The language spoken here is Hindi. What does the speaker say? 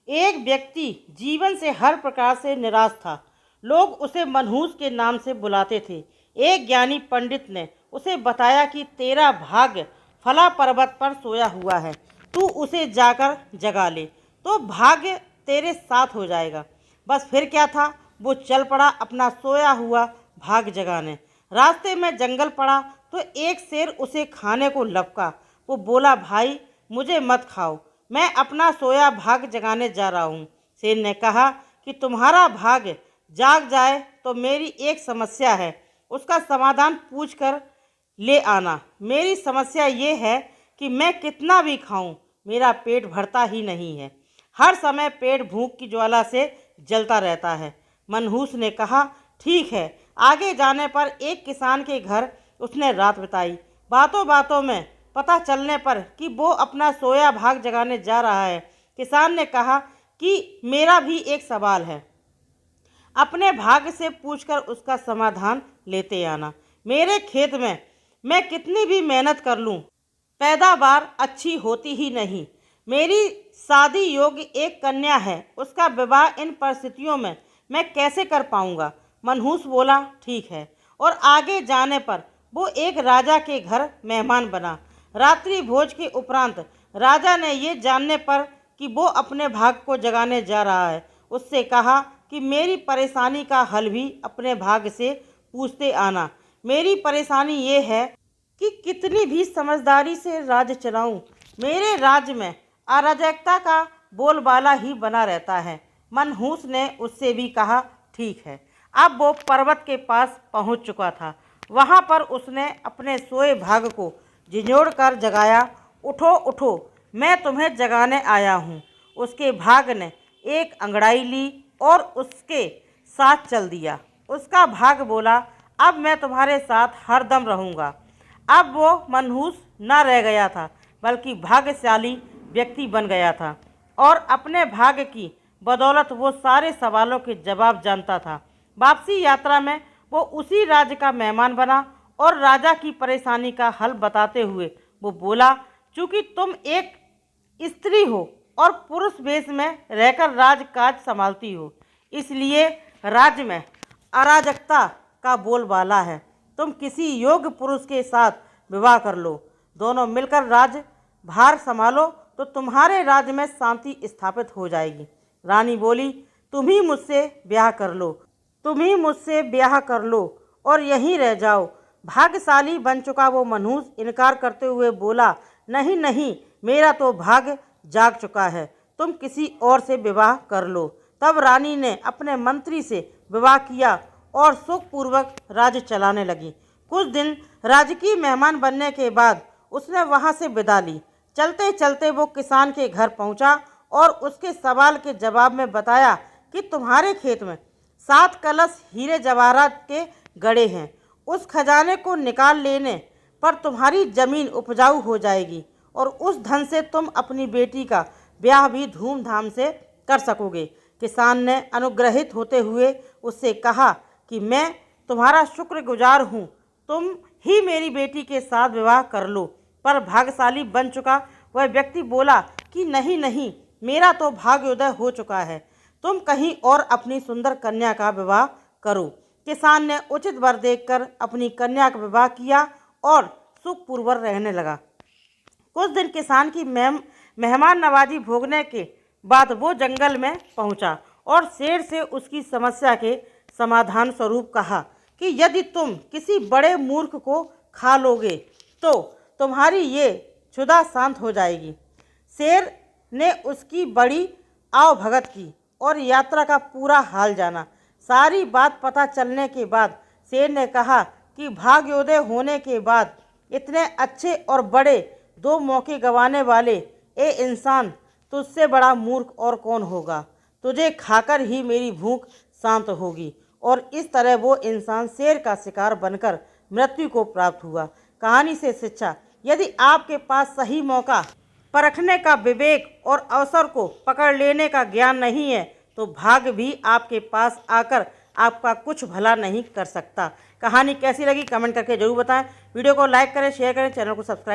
एक व्यक्ति जीवन से हर प्रकार से निराश था। लोग उसे मनहूस के नाम से बुलाते थे। एक ज्ञानी पंडित ने उसे बताया कि तेरा भाग्य फला पर्वत पर सोया हुआ है, तू उसे जाकर जगा ले तो भाग्य तेरे साथ हो जाएगा। बस फिर क्या था, वो चल पड़ा अपना सोया हुआ भाग्य जगाने। रास्ते में जंगल पड़ा तो एक शेर उसे खाने को लपका। वो बोला, भाई मुझे मत खाओ, मैं अपना सोया भाग्य जगाने जा रहा हूँ। शेर ने कहा कि तुम्हारा भाग्य जाग जाए तो मेरी एक समस्या है, उसका समाधान पूछ कर ले आना। मेरी समस्या ये है कि मैं कितना भी खाऊं मेरा पेट भरता ही नहीं है। हर समय पेट भूख की ज्वाला से जलता रहता है। मनहूस ने कहा, ठीक है। आगे जाने पर एक किसान के घर उसने रात बिताई। बातों बातों में पता चलने पर कि वो अपना सोया भाग जगाने जा रहा है, किसान ने कहा कि मेरा भी एक सवाल है, अपने भाग्य से पूछकर उसका समाधान लेते आना। मेरे खेत में मैं कितनी भी मेहनत कर लूं, पैदावार अच्छी होती ही नहीं। मेरी शादी योग्य एक कन्या है, उसका विवाह इन परिस्थितियों में मैं कैसे कर पाऊंगा। मनहूस बोला, ठीक है। और आगे जाने पर वो एक राजा के घर मेहमान बना। रात्रि भोज के उपरांत राजा ने ये जानने पर कि वो अपने भाग्य को जगाने जा रहा है, उससे कहा कि मेरी परेशानी का हल भी अपने भाग्य से पूछते आना। मेरी परेशानी ये है कि कितनी भी समझदारी से राज्य चलाऊं, मेरे राज्य में अराजकता का बोलबाला ही बना रहता है। मनहूस ने उससे भी कहा, ठीक है। अब वो पर्वत के पास पहुंच चुका था। वहां पर उसने अपने सोए भाग को झिझोड़ कर जगाया। उठो उठो, मैं तुम्हें जगाने आया हूँ। उसके भाग ने एक अंगड़ाई ली और उसके साथ चल दिया। उसका भाग बोला, अब मैं तुम्हारे साथ हरदम रहूँगा। अब वो मनहूस न रह गया था, बल्कि भाग्यशाली व्यक्ति बन गया था और अपने भाग्य की बदौलत वो सारे सवालों के जवाब जानता था। वापसी यात्रा में वो उसी राज्य का मेहमान बना और राजा की परेशानी का हल बताते हुए वो बोला, चूँकि तुम एक स्त्री हो और पुरुष वेश में रहकर राजकाज संभालती हो, इसलिए राज्य में अराजकता का बोलबाला है। तुम किसी योग्य पुरुष के साथ विवाह कर लो, दोनों मिलकर राज्य भार संभालो तो तुम्हारे राज्य में शांति स्थापित हो जाएगी। रानी बोली, तुम ही मुझसे ब्याह कर लो, तुम ही मुझसे ब्याह कर लो और यहीं रह जाओ। भाग्यशाली बन चुका वो मनहूस इनकार करते हुए बोला, नहीं नहीं, मेरा तो भाग्य जाग चुका है, तुम किसी और से विवाह कर लो। तब रानी ने अपने मंत्री से विवाह किया और सुखपूर्वक राज्य चलाने लगी। कुछ दिन राजकीय मेहमान बनने के बाद उसने वहां से विदा ली। चलते चलते वो किसान के घर पहुंचा और उसके सवाल के जवाब में बताया कि तुम्हारे खेत में 7 कलश हीरे जवाहरात के गड़े हैं। उस खजाने को निकाल लेने पर तुम्हारी जमीन उपजाऊ हो जाएगी और उस धन से तुम अपनी बेटी का ब्याह भी धूमधाम से कर सकोगे। किसान ने अनुग्रहित होते हुए उससे कहा कि मैं तुम्हारा शुक्रगुजार हूँ, तुम ही मेरी बेटी के साथ विवाह कर लो। पर भाग्यशाली बन चुका वह व्यक्ति बोला कि नहीं नहीं, मेरा तो भाग्योदय हो चुका है, तुम कहीं और अपनी सुंदर कन्या का विवाह करो। किसान ने उचित वर देखकर अपनी कन्या का विवाह किया और सुखपूर्वक रहने लगा। कुछ दिन किसान की मेहमान नवाजी भोगने के बाद वो जंगल में पहुंचा और शेर से उसकी समस्या के समाधान स्वरूप कहा कि यदि तुम किसी बड़े मूर्ख को खा लोगे तो तुम्हारी ये क्षुधा शांत हो जाएगी। शेर ने उसकी बड़ी आवभगत की और यात्रा का पूरा हाल जाना। सारी बात पता चलने के बाद शेर ने कहा कि भाग्योदय होने के बाद इतने अच्छे और बड़े 2 मौके गंवाने वाले ए इंसान, तुझसे बड़ा मूर्ख और कौन होगा। तुझे खाकर ही मेरी भूख शांत होगी। और इस तरह वो इंसान शेर का शिकार बनकर मृत्यु को प्राप्त हुआ। कहानी से शिक्षा, यदि आपके पास सही मौका परखने का विवेक और अवसर को पकड़ लेने का ज्ञान नहीं है तो भाग्य भी आपके पास आकर आपका कुछ भला नहीं कर सकता। कहानी कैसी लगी कमेंट करके जरूर बताएं। वीडियो को लाइक करें, शेयर करें, चैनल को सब्सक्राइब